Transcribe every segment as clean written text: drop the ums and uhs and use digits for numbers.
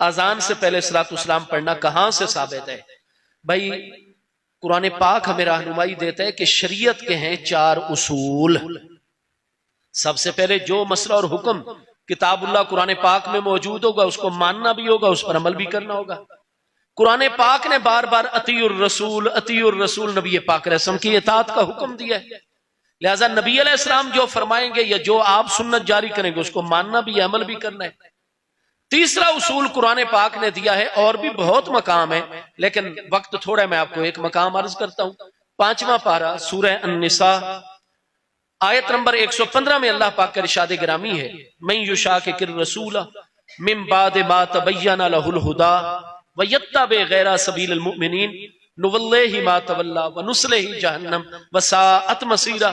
अजान से पहले सलातुस्सलाम पढ़ना कहां से साबित है? भाई कुरान पाक हमें रहनुमाई देता है कि शरीयत के हैं 4 उसूल। सबसे पहले जो मसला और हुक्म किताबुल्लाह कुरान पाक में मौजूद होगा उसको मानना भी होगा, उस पर अमल भी करना होगा। कुरान पाक ने बार बार अतीउर रसूल नबी पाक रसम की इताअत का हुक्म दिया है। लिहाजा नबी अलैहिस्सलाम जो फरमाएंगे या जो आप सुन्नत जारी करेंगे उसको मानना भी है, अमल भी करना है। तीसरा उसूल कुरान पाक ने दिया है, और भी बहुत मकाम है लेकिन वक्त थोड़ा है, मैं आपको एक मकाम अर्ज करता हूं। 5वां पारा सूरह अन-निसा आयत नंबर 115 में अल्लाह पाक का इरशाद गिरामी है, मैं युशाकिर रसूला मिन बाद मा तबय्यना लहुल हुदा व यत्तबि गैरा सबीलिल मुमिनीन नुवल्लिहि मा तवल्ला व नुस्लिहि जहन्नम व साअत मसीरा।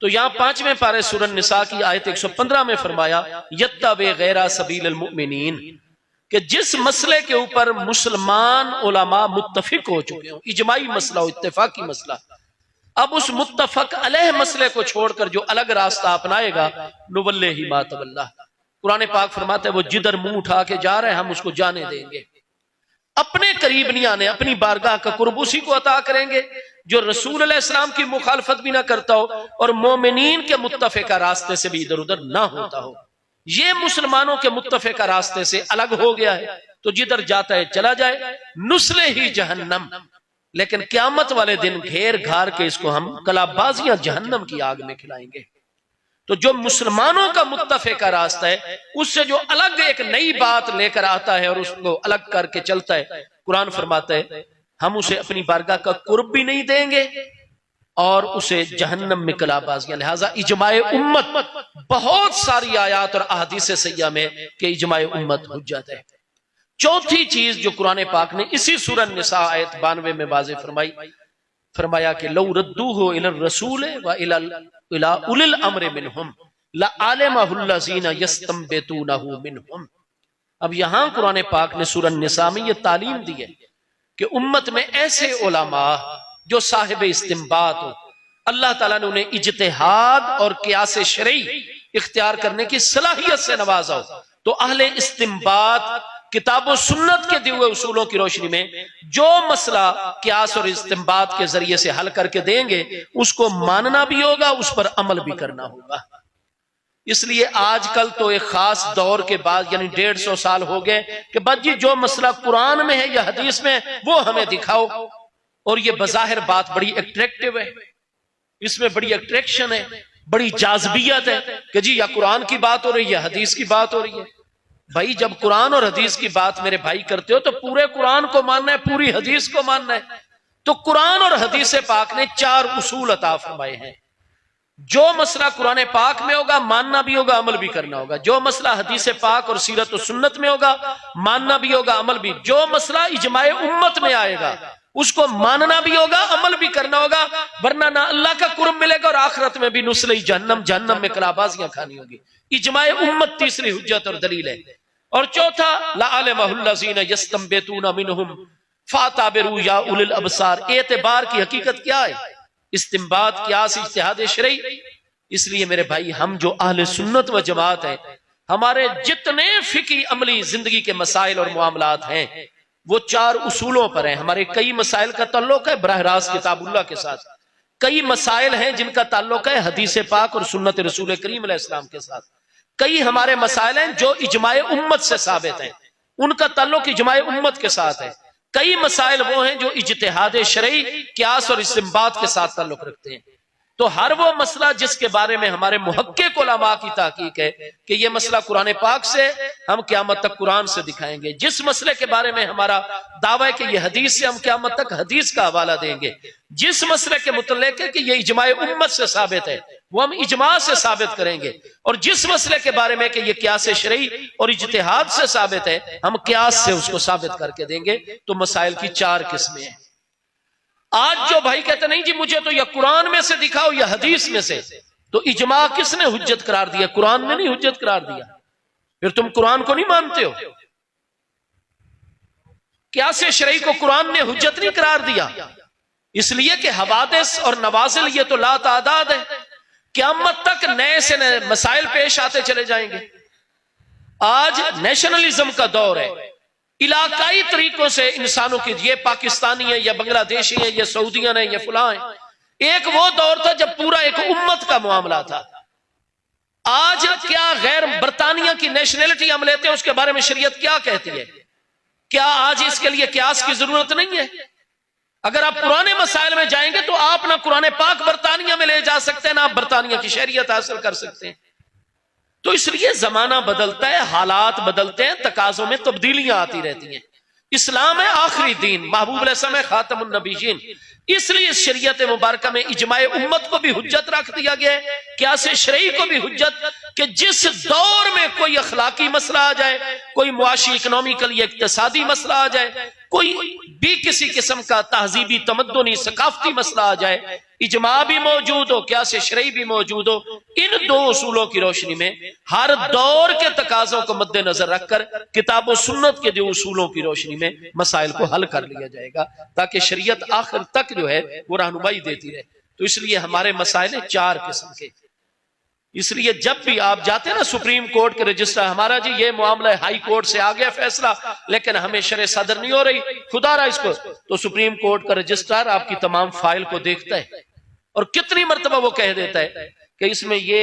तो यहाँ 5वें पारे सूरह निसा की आयत 115 में फरमाया यत्तबि गैरा सबीलिल मुमिनीन, कि जिस मसले के ऊपर मुसलमान उलमा मुत्तफिक हो चुके हो, इजमाई मसला हो, इत्तेफाकी मसला, अब उस मुत्तफक अलैह मसले को छोड़कर जो अलग रास्ता अपनाएगा नुवल्लिहि मा तवल्ला, कुरान पाक फरमाता है वो जिधर मुंह उठा के जा रहे हैं हम उसको जाने देंगे। अपने करीब नहीं आने, अपनी बारगाह का कुर्ब उसी को अता करेंगे जो रसूल अलैहिस्सलाम की मुखालफत भी ना करता हो और मोमिनीन के मुत्तफिका रास्ते से भी इधर उधर ना होता हो। ये मुसलमानों के मुत्तफिका रास्ते से अलग हो गया है, तो जिधर जाता है चला जाए। नुस्ले ही जहन्नम, लेकिन क्यामत वाले दिन घेर घार के इसको हम कलाबाजियां जहन्नम की आग में खिलाएंगे। तो जो मुसलमानों का मुत्तफिका रास्ता है उससे जो अलग एक नई बात लेकर आता है और उसको अलग करके चलता है, कुरान फरमाता है हम उसे अपनी बारगाह का कुर्ब भी नहीं देंगे और उसे जहन्नम में कलाबाजियां। लिहाजा इजमाए उम्मत, बहुत सारी आयात और अहादीस सैय्या में कि इजमाए उम्मत हुज्जत है। चौथी चीज जो कुरान पाक ने इसी सूरह निसा आयत 92 में वाज़ेह फरमाया कि लौ रद्दूहु इलर रसूल व इला उलिल अम्र मिनहुम लआलिमहुल्लज़ीना यस्तंबितूनहु मिनहुम। अब यहां कुरान पाक ने सूरह निसा में यह तालीम दी है कि उम्मत में ऐसे उलमा जो साहिब इस्तिंबात हो, अल्लाह ताला ने उन्हें इज्तिहाद और कियास शरई इख्तियार करने की सलाहियत से नवाजा हो, तो अहले इस्तिंबात किताबो सुन्नत के दिए हुए उसूलों की रोशनी में जो मसला कियास और इस्तिंबात के जरिए से हल करके देंगे उसको मानना भी होगा, उस पर अमल भी करना होगा। इसलिए आजकल तो एक खास दौर के बाद यानी 150 साल हो गए कि बस जी जो मसला कुरान में है या हदीस में है वो हमें दिखाओ, और ये बज़ाहिर बात बड़ी अट्रैक्टिव है, इसमें बड़ी अट्रैक्शन है, बड़ी जाज़बियत है कि जी या कुरान की बात हो रही है या हदीस की बात हो रही है। भाई जब कुरान और हदीस की बात मेरे भाई करते हो तो पूरे कुरान को मानना है, पूरी हदीस को मानना है। तो कुरान और हदीस पाक ने 4 उसूल अता फरमाए हैं। जो मसला कुरान पाक में होगा मानना भी होगा, अमल भी करना होगा। जो मसला हदीस पाक और सीरत और सुन्नत में होगा मानना भी होगा, अमल भी। जो मसला इजमाए उम्मत में आएगा उसको मानना भी होगा, अमल भी करना होगा, वरना ना अल्लाह का कुर्ब मिलेगा और आखिरत में भी नुस्ले जहन्नम में कलाबाजियां खानी होगी। इजमाए उम्मत तीसरी हुज्जत और दलील है। और चौथा लआलिमहुल्लज़ीना यस्तंबितूना मिनहुम फाताबिरू या उलिल अबसार। एतबार की हकीकत क्या है? इस्तिंबात, कियास, इज्तिहाद शरई। इसलिए मेरे भाई हम जो अहले सुन्नत व जमात है, हमारे जितने फिकी अमली जिंदगी के मसाइल और मामलात हैं वो 4 उसूलों पर हैं। हमारे कई मसाइल का ताल्लुक है बराह रास्त किताबुल्लाह के साथ, कई मसाइल हैं जिनका ताल्लुक है हदीस पाक और सुन्नत रसूल करीम अलैहिस्सलाम के साथ, कई हमारे मसाइल हैं जो इजमाए उम्मत से साबित हैं, उनका ताल्लुक इजमाए उम्मत के साथ है। कई मसाइल वो हैं जो इज्तिहाद शरई, कियास और इस्तिंबात के साथ ताल्लुक रखते हैं। तो हर वो मसला जिसके बारे में हमारे मुहक्किक उलमा की तहकीक है कि ये मसला कुरान पाक से, हम क़यामत तक कुरान से दिखाएंगे। जिस मसले के बारे में हमारा दावा है कि ये हदीस से, हम क़यामत तक हदीस का हवाला देंगे। जिस मसले के मुतल्लिक़ है कि ये इजमाए उम्मत से साबित है वो हम इजमा से साबित करेंगे, और जिस मसले के बारे में कि ये कियास शरई और इज्तिहाद से साबित है हम कियास से उसको साबित करके देंगे। तो मसाइल की 4 किस्में हैं। आज जो भाई कहते नहीं जी मुझे तो या कुरान में से दिखाओ या हदीस में से, तो इजमा किसने हुज्जत करार दिया? कुरान ने नहीं हुज्जत करार दिया। फिर तुम कुरान को नहीं मानते हो। कियास शरई को कुरान ने हुज्जत नहीं करार दिया, इसलिए कि हवादिस और नवाजिल ये तो ला तादाद है, क़यामत तक नए से नए मसाइल पेश आते चले जाएंगे। आज नेशनलिज्म का दौर है, इलाकाई तरीकों से इंसानों की, ये पाकिस्तानी है या बांग्लादेशी है या सऊदियन है या फलां है। एक वो दौर था जब पूरा एक उम्मत का मामला था। आज क्या गैर बरतानिया की नेशनलिटी हम लेते हैं, उसके बारे में शरीयत क्या कहती है? क्या आज इसके लिए क्यास की जरूरत नहीं है? अगर आप पुराने मसाइल में जाएंगे तो आप ना कुरान पाक बरतानिया में ले जा सकते हैं, ना आप बरतानिया की शरीयत हासिल कर सकते हैं। तो इसलिए जमाना बदलता है, हालात बदलते हैं, तकाजों में तब्दीलियां आती रहती हैं। इस्लाम है आखिरी दीन, महबूब अलैहिस्सलाम है खातमुन नबीयीन, इसलिए इस शरीयत मुबारक में इजमाए उम्मत को भी हुज्जत रख दिया गया है, क्यासे शरई को भी हुज्जत, कि जिस दौर में कोई अखलाकी मसला आ जाए, कोई मुआशी इकोनॉमिकल या इक्तिसादी मसला आ जाए, कोई भी किसी किस्म का तहजीबी तमद्दुनी सकाफती मसला आ जाए, इजमा भी मौजूद हो, क्यासे शरई भी मौजूद हो, इन दो उसूलों की रोशनी में हर दौर के तकाजों को मद्देनजर रखकर किताब और सुन्नत के जो उसूलों की रोशनी में मसाइल को हल कर लिया जाएगा, ताकि शरीयत आखिर तक जो है वो रहनुमाई देती रहे। तो इसलिए हमारे मसाइल 4 किस्म के। इसलिए जब भी आप जाते हैं ना सुप्रीम कोर्ट के रजिस्ट्रार, हमारा जी ये मामला है, हाई कोर्ट से आ गया फैसला लेकिन हमें शरह सदर नहीं हो रही, खुदा रहा इसको, तो सुप्रीम कोर्ट का रजिस्ट्रार आपकी तमाम फाइल को देखता है और कितनी मरतबा वो कह देता है कि इसमें ये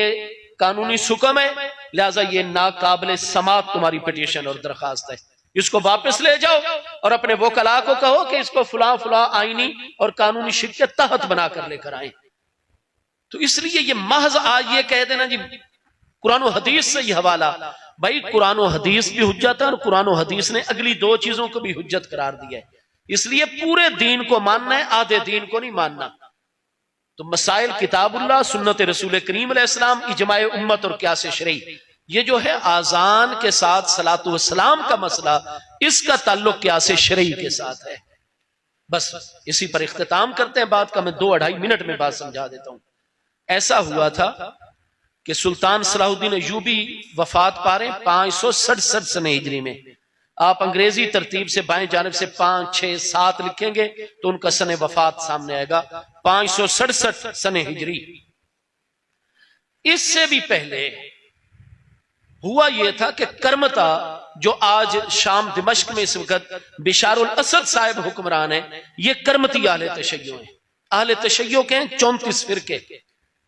कानूनी सुकम है, लिहाजा ये नाकाबिले समात तुम्हारी पिटीशन और दरखास्त है, इसको वापस ले जाओ और अपने वकला को कहो कि इसको फुला फुला आईनी और कानूनी शिक के तहत बनाकर लेकर आए। तो इसलिए ये महज आज ये कह देना जी कुरान और हदीस से ही हवाला, भाई कुरान और हदीस भी हुज्जत है और कुरान और हदीस ने अगली 2 चीजों को भी हुज्जत करार दिया है। इसलिए पूरे दीन को मानना है, आधे दीन को नहीं मानना। तो मसाइल किताबुल्लाह, सुन्नत रसूल करीम अलैहिस्सलाम, इजमाए उम्मत और क्यासे शरई, ये जो है आजान के साथ सलातु वस्सलाम का मसला, इसका ताल्लुक क्यासे शरई के साथ है। बस इसी पर इख्तिताम करते हैं बात का। मैं 2-2.5 मिनट में बात समझा देता हूं। ऐसा हुआ था कि सुल्तान सलाहुद्दीन अय्यूबी वफात पा रहे 567 सने हिजरी में। आप अंग्रेजी तरतीब से बाएं जानिब से 5, 6, 7 लिखेंगे तो उनका सने वफात सामने आएगा, 567 सने हिजरी। इससे भी पहले हुआ यह था कि करमता, जो आज शाम दिमश्क में इस वक्त बिशारुल असद साहिब हुक्मरान है, ये करमती आहले तशय्यो हैं। आहले तशय्यो के 34 फिरके,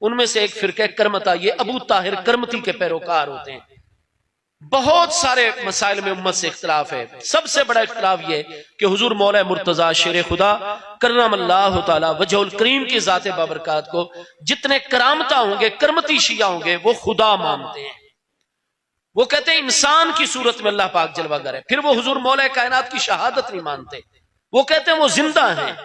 उनमें से एक फिरके करमता, ये अबू ताहिर करमती के पैरोकार होते हैं। बहुत सारे मसाइल में उम्मत से इख्तिलाफ है। सबसे बड़ा इख्तिलाफ ये कि हुजूर मौला मुर्तजा शेर खुदा करमल्लाहु ताला वजहुल करीम की जाते बाबरकात को जितने करामता होंगे, करमती शिया होंगे, वो खुदा मानते हैं। वो कहते हैं इंसान की सूरत में अल्लाह पाक जलवागर है। फिर वो हुजूर मौला कायनात की शहादत नहीं मानते, वो कहते हैं वो जिंदा हैं।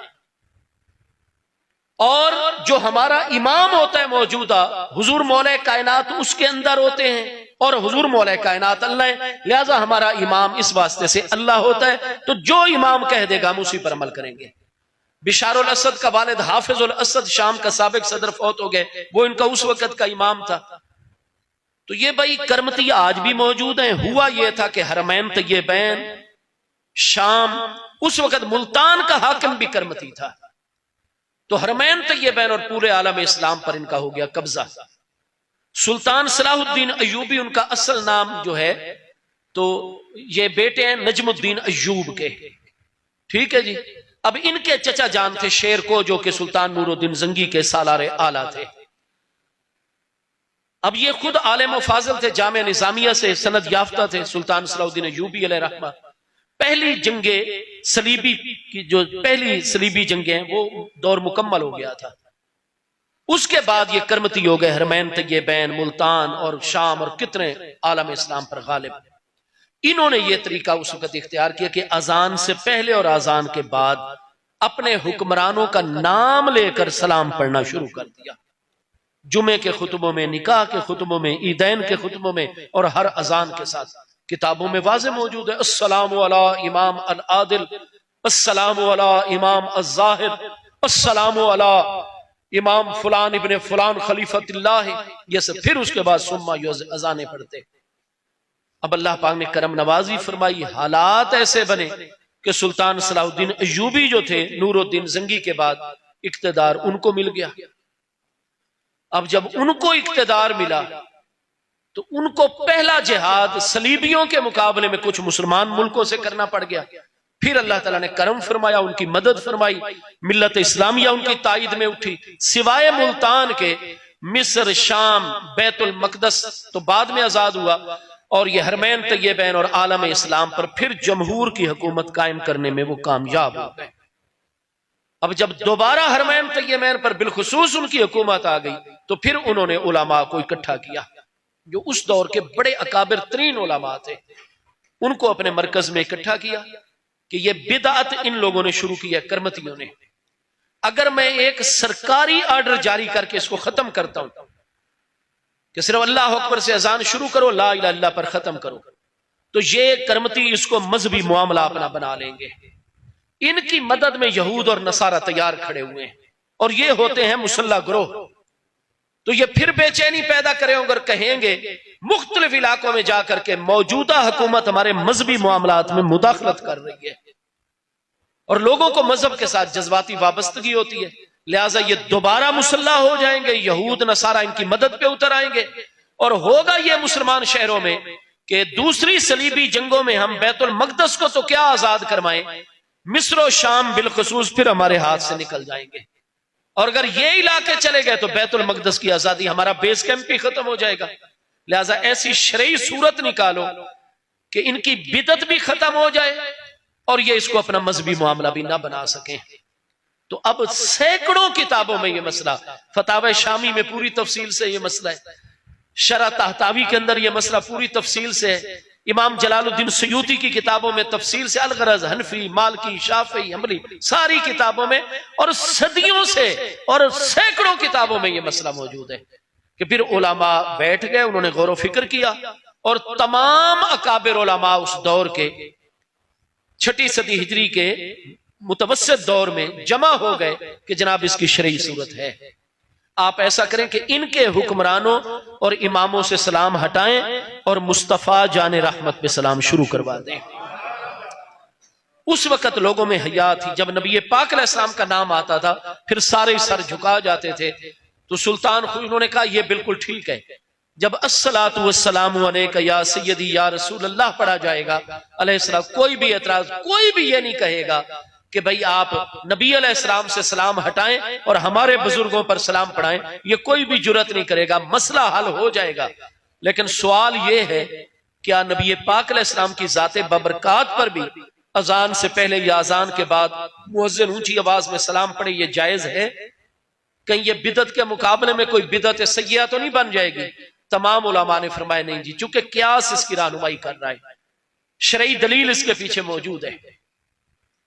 और जो हमारा इमाम होता है मौजूदा, हुजूर मौला कायनात उसके अंदर होते हैं और हुजूर मौला कायनात अल्लाह है, लिहाजा हमारा इमाम इस वास्ते से अल्लाह होता है। तो जो इमाम कह देगा हम उसी पर अमल करेंगे। बिशारुल असद का वालिद हाफिजुल असद शाम का साबिक सदर फौत हो गए, वो इनका उस वक्त का इमाम था। तो ये भाई करमती आज भी मौजूद हैं। हुआ यह था कि हरमैन तय्यबैन शाम, उस वक्त मुल्तान का हाकिम भी करमती था। तो हरमैन तय्यबैन और पूरे आलम इस्लाम पर इनका हो गया कब्जा। सुल्तान सलाहुद्दीन अय्यूबी उनका असल नाम जो है, तो ये बेटे हैं नजमुद्दीन अय्यूब के, ठीक है जी। अब इनके चचा जान थे शेर को, जो कि सुल्तान नूरुद्दीन जंगी के सालारे आला थे। अब ये खुद आलिम व फाजिल थे, जामिया निजामिया से सनद याफ्ता थे सुल्तान सलाहुद्दीन अय्यूबी अलैहि रहमा। पहली जंगे सलीबी की, जो पहली सलीबी जंगे हैं, वो दौर मुकम्मल हो गया था। उसके बाद ये करमती हो गए, हरमैन तय्यबैन, मुल्तान और शाम और कितने आलम इस्लाम पर गालिब। इन्होंने ये तरीका उस वक्त इख्तियार किया कि अजान से पहले और अजान के बाद अपने हुक्मरानों का नाम लेकर सलाम पढ़ना शुरू कर दिया। जुमे के खुतबों में, निकाह के खुतबों में, ईदैन के खुतबों में और हर अजान के साथ किताबों में वाज़े मौजूद है, अस्सलामु अला इमाम अल आदिल, अस्सलामु अला इमाम अज़्ज़ाहिर, अस्सलामु अला इमाम फुलान इब्ने फुलान खलीफतुल्लाह। ये सब फिर उसके बाद सुम्मा अजाने पढ़ते। अब अल्लाह पाक ने करम नवाजी फरमाई, हालात ऐसे बने कि सुल्तान सलाहुद्दीन अय्यूबी जो थे नूरुद्दीन जंगी के बाद, इक्तदार उनको मिल गया। अब जब उनको इक्तदार मिला तो उनको पहला जिहाद सलीबियों के मुकाबले में कुछ मुसलमान मुल्कों से करना पड़ गया। फिर अल्लाह ताला ने करम फरमाया, उनकी मदद फरमाई, मिल्लत इस्लामिया उनकी ताईद में उठी। सिवाय मुल्तान के मिस्र, शाम, बैतुल मकदस तो बाद में आजाद हुआ, और ये हरमैन तैयबैन और आलम इस्लाम पर फिर जमहूर की हुकूमत कायम करने में वो कामयाब हो गए। अब जब दोबारा हरमैन तैयबैन पर बिलखुसूस उनकी हुकूमत आ गई, तो फिर उन्होंने उलमा को इकट्ठा किया, जो उस दौर के बड़े अकाबिर तरीन उलमा थे, उनको अपने मरकज में इकट्ठा किया कि ये बिदअत इन लोगों ने शुरू किया, करमतियों ने। अगर मैं एक सरकारी ऑर्डर जारी करके इसको खत्म करता हूं कि सिर्फ अल्लाह अकबर से अजान शुरू करो, ला इलाहा इल्लल्लाह पर खत्म करो, तो ये करमती इसको मजहबी मामला अपना बना लेंगे। इनकी मदद में यहूद और नसारा तैयार खड़े हुए हैं, और ये होते हैं मुसल्ला ग्रोह। तो ये फिर बेचैनी पैदा करेंगे अगर कहेंगे मुख्तलिफ इलाकों में जाकर के मौजूदा हुकूमत हमारे मजहबी मामलात में मुदाखलत कर रही है, और लोगों को मजहब के साथ जज्बाती वाबस्तगी होती है, लिहाजा ये दोबारा मुसल्ला हो जाएंगे, यहूद नसारा इनकी मदद पे उतर आएंगे, और होगा ये मुसलमान शहरों में कि दूसरी सलीबी जंगों में हम बैतुल मकदस को तो क्या आजाद करवाएं, मिस्र और शाम बिलखुसूस फिर हमारे हाथ से निकल जाएंगे। और अगर ये इलाके चले गए तो बैतुल मकदस की आजादी, हमारा बेस कैंप भी खत्म हो जाएगा। लिहाजा ऐसी शरई सूरत निकालो कि इनकी बिदत भी खत्म हो जाए और ये इसको अपना मजहबी मामला भी ना बना सकें। तो अब सैकड़ों किताबों में यह मसला, फतावा शामी में पूरी तफसील से यह मसला है, शरह तहतावी के अंदर यह मसला पूरी तफसील से है, इमाम जलालुद्दीन सयूती की किताबों में तफसील से, अलगरज, हनफी, मालकी, शाफी, हम्बली, सारी किताबों में और सदियों से और सैकड़ों किताबों में यह मसला मौजूद है कि फिर उलमा बैठ गए, उन्होंने गौर फिक्र किया, और तमाम अकाबिर उलमा उस दौर के 6ठी सदी हिजरी के मुतवस्सित दौर में जमा हो गए कि जनाब इसकी शरई सूरत है। आप ऐसा करें कि इनके हुक्मरानों और इमामों से सलाम हटाएं और मुस्तफा जाने रहमत पे सलाम शुरू करवा दें। उस वक्त लोगों में हया थी, जब नबी पाक अलैहिस्सलाम का नाम आता था फिर सारे सर झुका जाते थे। तो सुल्तान खुद उन्होंने कहा यह बिल्कुल ठीक है, जब अस्सलातु वस्सलामु अलैका या सय्यदी या रसूल अल्लाह पढ़ा जाएगा अलैहिस्सलाम, कोई भी एतराज, कोई भी ये नहीं कहेगा कि भाई आप नबी अलैहिस्सलाम से सलाम हटाएं और हमारे बुजुर्गों पर सलाम पढ़ाएं, ये कोई भी जुर्रत नहीं करेगा, मसला हल हो जाएगा। लेकिन सवाल ये है, क्या नबी पाक अलैहिस्सलाम की जाते बबरकात पर भी अजान से पहले या अजान के बाद मुअज्जिन ऊंची आवाज में सलाम पढ़े, ये जायज है? कहीं ये बिदत के मुकाबले में कोई बिदत सय्या तो नहीं बन जाएगी? तमाम उलमा ने फरमाया नहीं जी, चूंकि क्यास इसकी रहनुमाई कर रहा है, शरई दलील इसके पीछे मौजूद है।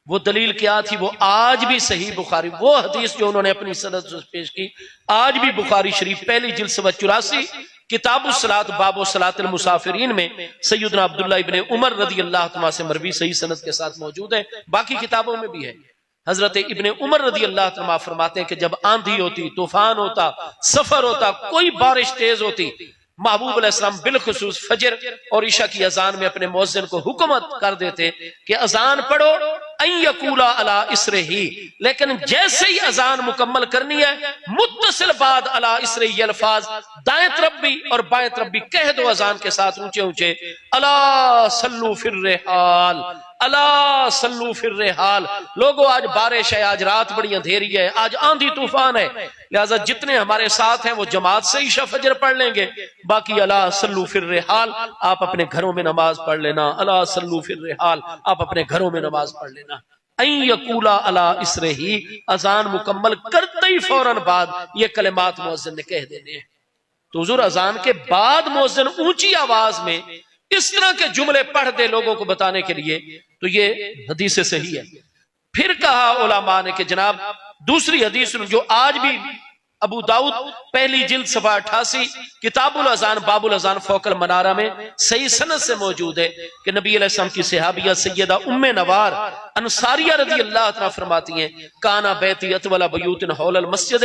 वो दलील क्या थी? वो आज भी सही बुखारी, वो हदीस जो उन्होंने अपनी सनद से पेश की, आज भी बुखारी शरीफ पहली जिल्द 84 किताबुस सलात बाबो सलातुल मुसाफिरीन में सैयदना अब्दुल्लाह इब्ने उमर रदी अल्लाह तआला से मरवी सही सनद के साथ मौजूद है, बाकी किताबों में भी है। हजरत इब्ने उमर रदी अल्लाह तआला फरमाते हैं कि जब आंधी होती, तूफान होता, सफर होता, कोई बारिश तेज होती, महबूब अलैहिस्सलाम बिलखुसूस फजर और इशा की अजान में अपने मुअज्जिन को हुक्मत कर देते कि अजान पढ़ो अयकूला अला इसरही, लेकिन जैसे ही अजान मुकम्मल करनी है मुत्तसिल बाद अला इसरही अल्फाज, दाएं तरफ भी और बाएं तरफ भी कह दो अजान के साथ ऊंचे ऊंचे, अला सल्लू फिर रेहाल, अला सल्लू फिर रेहाल। लोगों आज बारिश है, आज रात बड़ी अंधेरी है, आज आंधी तूफान है, लिहाजा जितने हमारे साथ हैं वो जमात से ईशा फजर पढ़ लेंगे, बाकी अला सल्लू फिर रेहाल, आप अपने घरों में नमाज पढ़ लेना, अला सल्लू फिर रेहाल, आप अपने घरों में नमाज पढ़ लेना। अयकूला अला इसरही, अजान मुकम्मल करते ही फौरन बाद ये कलिमात मुअज्जिन ने कह देने हैं। तो हुजूर अजान के बाद मुअज्जिन ऊंची आवाज में इस तरह के जुमले पढ़ दे लोगों को बताने के लिए, तो ये हदीस से सही है। फिर कहा उलमा ने कि जनाब दूसरी हदीस जो आज भी अबू दाऊद पहली जिल्द सफा 88 किताबुल अजान बाबुल अजान फौकल मनारा में सही सनद से मौजूद है कि नबी अलैहिस्सलाम की सहाबिया सैयदा उम्मे नवार अंसारिया रदी अल्लाह तआला फरमाती हैं, काना बैती अतवला बयूतिन हौलल मस्जिद,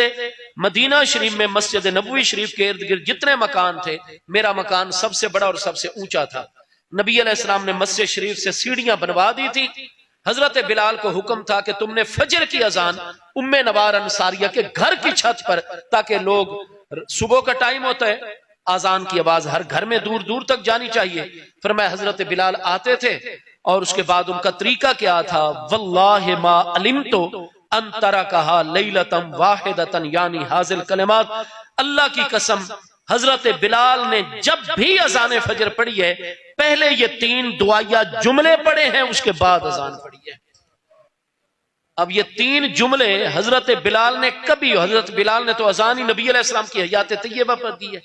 मदीना शरीफ में मस्जिद नबवी शरीफ के इर्द गिर्द जितने मकान थे, मेरा मकान सबसे बड़ा और सबसे ऊंचा था। नबी अलैहिस्सलाम ने मस्जिद शरीफ से सीढ़ियां बनवा दी थी। हजरत बिलाल को हुक्म था कि तुमने फजर की अजान उम्मे नवार अंसारिया के घर की छत पर, ताकि लोग, सुबह का टाइम होता है आजान की आवाज हर घर में दूर दूर तक जानी चाहिए। फरमाया हजरत बिलाल आते थे और उसके बाद उनका तरीका क्या था, वल्लाहि मा अलिमतु अन तरकहा लैलतन वाहिदतन यानी हाजिल कलिमात, अल्लाह की कसम हजरत बिलाल ने जब भी अजान फजर पढ़ी है पहले ये 3 दुआया जुमले पढ़े हैं, उसके बाद अजान पढ़ी है। अब ये 3 जुमले हजरत बिलाल ने कभी, हजरत बिलाल ने तो अजान ही नबी अलैहिस्सलाम की हयात तैयबा पर दी है।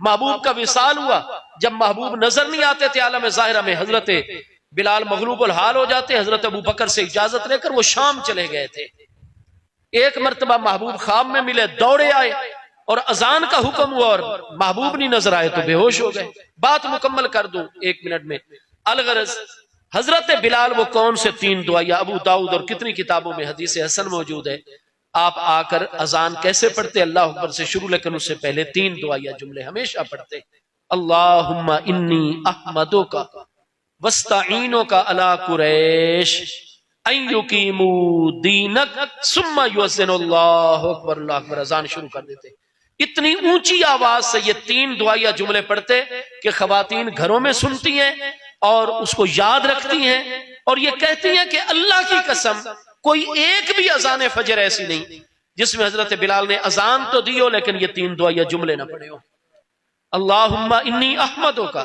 महबूब का विसाल हुआ, जब महबूब नजर नहीं आते थे आलम ज़ाहिरा में, हजरत बिलाल मगलूबुल हाल हो जाते, हजरत अबू बकर से इजाजत लेकर वो शाम चले गए थे। एक मर्तबा महबूब ख्वाब में मिले, दौड़े आए और अजान का हुक्म हुआ और महबूब नहीं नजर आए तो बेहोश हो गए। बात मुकम्मल कर दूं 1 मिनट में। अलगरज हजरत बिलाल वो कौन से 3 दुआया, अबू दाऊद और कितनी किताबों में हदीस हसन मौजूद है, आप आकर अजान कैसे पढ़ते, अल्लाह अकबर से शुरू, लेकिन उससे पहले 3 दुआया जुमले हमेशा पढ़ते। अल्लाहुम्मा इन्नी अहमदुका वस्ताईनुका अला कुरैश अय्युकीमू दीनक सुम्मा युअज़्ज़िनुल्लाहु अकबर, अल्लाहु अकबर, अजान शुरू कर देते। इतनी ऊंची आवाज से ये 3 दुआया जुमले पढ़ते कि खवातीन घरों में सुनती हैं और उसको याद रखती हैं और ये कहती हैं कि अल्लाह की कसम कोई एक भी अजान फजर ऐसी नहीं जिसमें हजरत बिलाल ने अजान तो दी हो लेकिन ये 3 दुआया जुमले ना पढ़े हो। अल्लाहुम्मा इन्नी अहमदुका,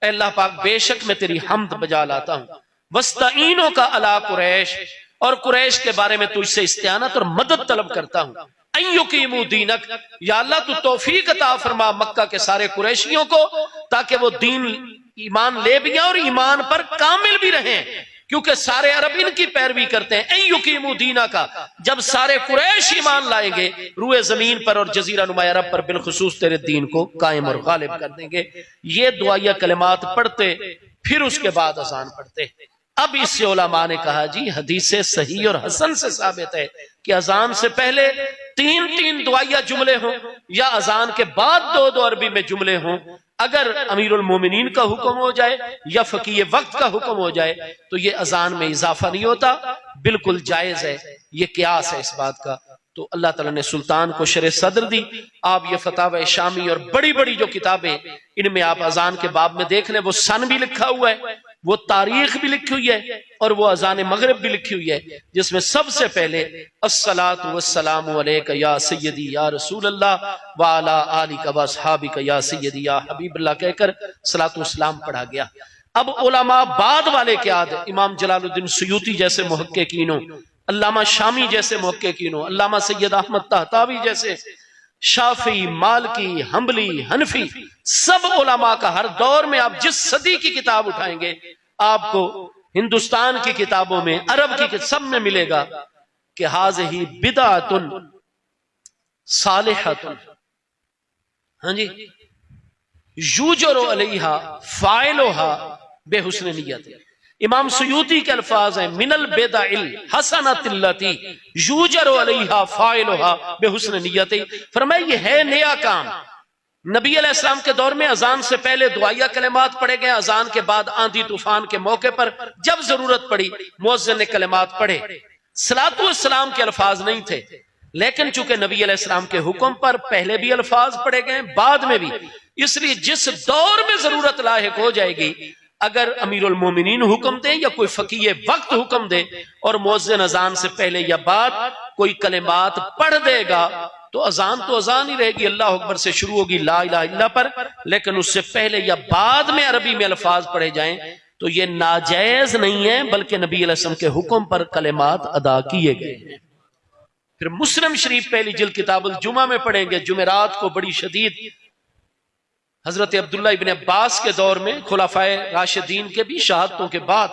अल्लाह पाक बेशक मैं तेरी हम्द बजा लाता हूं, वस्ताईनो का अला कुरैश, और कुरैश के बारे में तुझसे इस्तियानत और मदद तलब करता हूं। अय्युकीमू दीनक, या अल्लाह तू तौफीक अता फरमा मक्का के सारे कुरैशियों को ताकि वो दीन ईमान ले भी और ईमान पर कामिल भी रहें, क्योंकि सारे अरब इनकी पैरवी करते हैं। अय्युकीमू दीना का, जब सारे कुरैश ईमान लाएंगे रूए जमीन पर और जजीरा नुमा अरब पर बिलखुसूस तेरे दीन को कायम और गालिब कर देंगे। ये दुआया कलिमात पढ़ते फिर उसके बाद अजान पढ़ते। अब इससे उलमा ने कहा जी हदीस से सही और हसन से साबित है कि अजान से पहले 3 दुआया जुमले हों या अजान के बाद 2 अरबी में जुमले हों। अगर अमीरुल मोमिनीन का हुक्म हो जाए या फकीह वक्त का हुक्म हो जाए तो ये अजान में इजाफा नहीं होता, बिल्कुल जायज है। ये कियास है इस बात का। तो अल्लाह ताला ने सुल्तान को शरे सदर दी। आप ये फतावा शामी और बड़ी बड़ी जो किताबें, इनमें आप अजान के बाब में देख लें, वो सन भी लिखा हुआ है, वो तारीख भी लिखी हुई है और वो अजान मगरिब भी लिखी हुई है, जिसमें सबसे पहले अस्सलातु वस्सलामु अलैका या सय्यदी या रसूल अल्लाह व अला आलिका व अस्हाबिका या सय्यदी या हबीबल्लाह कहकर सलातु वस्सलाम पढ़ा गया। अब उलमा बाद वाले क्या थे, इमाम जलालुद्दीन सुयूती जैसे मुहक्किकीनों, अल्लामा शामी जैसे मुहक्किकीनों, अल्लामा सैयद अहमद तहतावी जैसे, शाफी, मालकी, हम्बली, हनफी, सब उलमा का हर दौर में आप जिस सदी की किताब उठाएंगे आपको हिंदुस्तान की किताबों में, अरब की सब में मिलेगा कि हाज़िही बिदअतुन सालिहतुन, हाँ जी, युजरु अलैहा फाइलुहा बेहुस्न नियत। इमाम सुयूती के अल्फाज हैं मिनल बिदअल हसनतिल्लती युजरु अलैहा फाइलुहा बेहुस्न नियत। फरमाया ये है नया काम। नबी अलैहिस्सलाम के दौर में अजान से पहले दुआया कलिमात पढ़े गए, अजान के बाद आंधी तूफान के मौके पर जब जरूरत पड़ी मुअज्जिन ने कलिमात पढ़े। सलातु वस्सलाम के अल्फाज नहीं थे, लेकिन चूंकि नबी अलैहिस्सलाम के हुक्म पर पहले भी अल्फाज पढ़े गए बाद में भी, इसलिए जिस दौर में जरूरत लायक हो जाएगी, अगर अमीरुल मोमिनीन हुक्म दे या कोई फकीह वक्त हुक्म दे और मुअज्जिन अजान से पहले या बाद कोई कलिमात पढ़ देगा तो अजान ही रहेगी, अल्लाह अकबर से शुरू होगी ला इलाहा इल्ला पर, लेकिन उससे पहले या बाद में अरबी में अल्फाज पढ़े जाएं तो ये नाजायज नहीं है, बल्कि नबी अलैहिस्सलाम के हुक्म पर कलिमात अदा किए गए हैं। फिर मुस्लिम शरीफ पहली जिल्द किताबुल जुमा में पढ़ेंगे, जुमेरात को बड़ी शदीद हजरत अब्दुल्ला इब्न अब्बास के दौर में खुलाफाए राशिदीन के भी शहादतों के बाद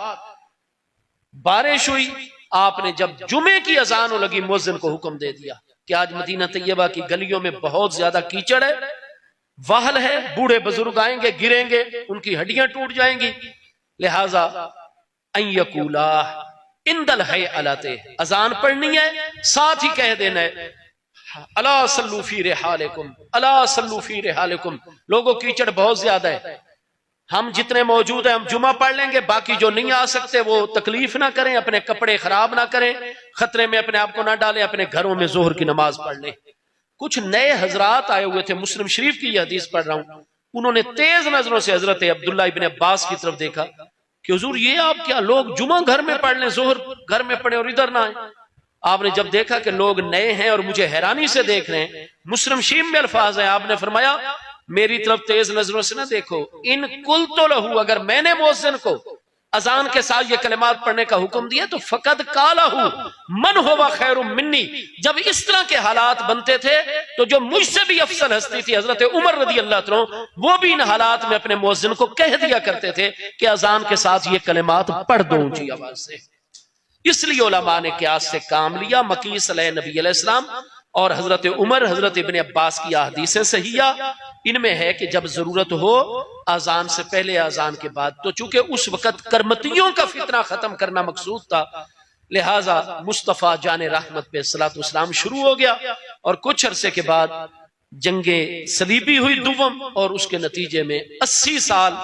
बारिश हुई। आपने जब जुमे की अजान लगी मुअज्जिन को हुक्म दे दिया कि आज मदीना तैयबा की गलियों में बहुत ज्यादा कीचड़ है, वाहल है, बूढ़े बुजुर्ग आएंगे, गिरेंगे, उनकी हड्डियां टूट जाएंगी, लिहाजा अय्यकूला इंदल है अलाते, अजान पढ़नी है, साथ ही कह देना है अला सल्लू फी रिहालिकुम, अला सल्लू फी रिहालिकुम। लोगों कीचड़ बहुत ज्यादा है, हम जितने मौजूद हैं हम जुमा पढ़ लेंगे, बाकी जो नहीं आ सकते वो तकलीफ ना करें, अपने कपड़े खराब ना करें, खतरे में अपने आप को ना डालें, अपने घरों में जोहर की नमाज पढ़ लें। कुछ नए हजरात आए हुए थे, मुस्लिम शरीफ की यह हदीस पढ़ रहा हूं, उन्होंने तेज नजरों से हजरत अब्दुल्ला इब्न अब्बास की तरफ देखा कि हुजूर ये आप क्या, लोग जुमा घर में पढ़ लें, जोहर घर में पढ़े और इधर ना आए। आपने जब देखा कि लोग नए हैं और मुझे हैरानी से देख रहे हैं, मुस्लिम शीम में अल्फाज है, आपने फरमाया मेरी तरफ तेज नजरों से ना देखो, इन कुल तो लहू, अगर मैंने मुअज्जिन को अजान के साथ ये कलिमात पढ़ने का हुक्म दिया तो फकद कालहू मन होवा खैरुम मिन्नी। जब इस तरह के हालात बनते थे तो जो मुझसे भी अफसल हस्ती थी हजरत उमर रदी अल्लाह तआला, वो भी इन हालात में अपने मुअज्जिन को कह दिया करते थे कि अजान के साथ ये कलिमात पढ़ दो ऊंची आवाज से। इसलिए उलमा ने क़ियास से काम लिया। मकीस अलैहि नबी अलैहिस्सलाम और हजरत उमर, हजरत इब्ने अब्बास की अहदीसें सहिया, इनमें है कि जब जरूरत हो अजान से पहले, अजान के बाद, तो चूंकि उस वक्त करमतियों का फितना खत्म करना मकसूद था, लिहाजा मुस्तफ़ा जान रहमत पे सलातो सलाम शुरू हो गया। और कुछ अरसे के बाद जंगे सलीबी हुई दुवम, और उसके नतीजे में 80 साल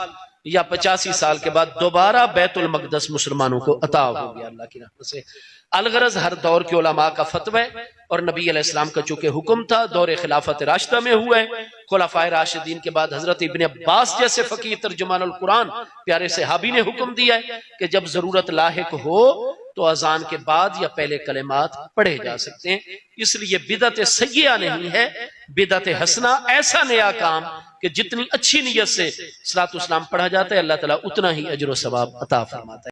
या 85 साल के बाद दोबारा बैतुल मक़दस मुसलमानों को अता हो गया अल्लाह की रहमत से। अलगरज हर दौर के उलमा का फतवा है, और नबी अलैहिस्सलाम का चूंकि हुक्म था, दौर खिलाफत राशिदा में हुआ है। खुलफाए राशिदीन के बाद हजरत इब्ने अब्बास जैसे फकीह तर्जुमानुल कुरान प्यारे सहाबी ने हुक्म दिया है कि जब जरूरत लाहिक हो तो अजान के बाद या पहले कलिमात पढ़े जा सकते हैं। इसलिए बिदअत सय्यिआ नहीं है, बिदअत हसना ऐसा नया काम कि जितनी अच्छी नीयत से सलातो सलाम पढ़ा जाता है अल्लाह ताला उतना ही अजर व सवाब अता फरमाता है।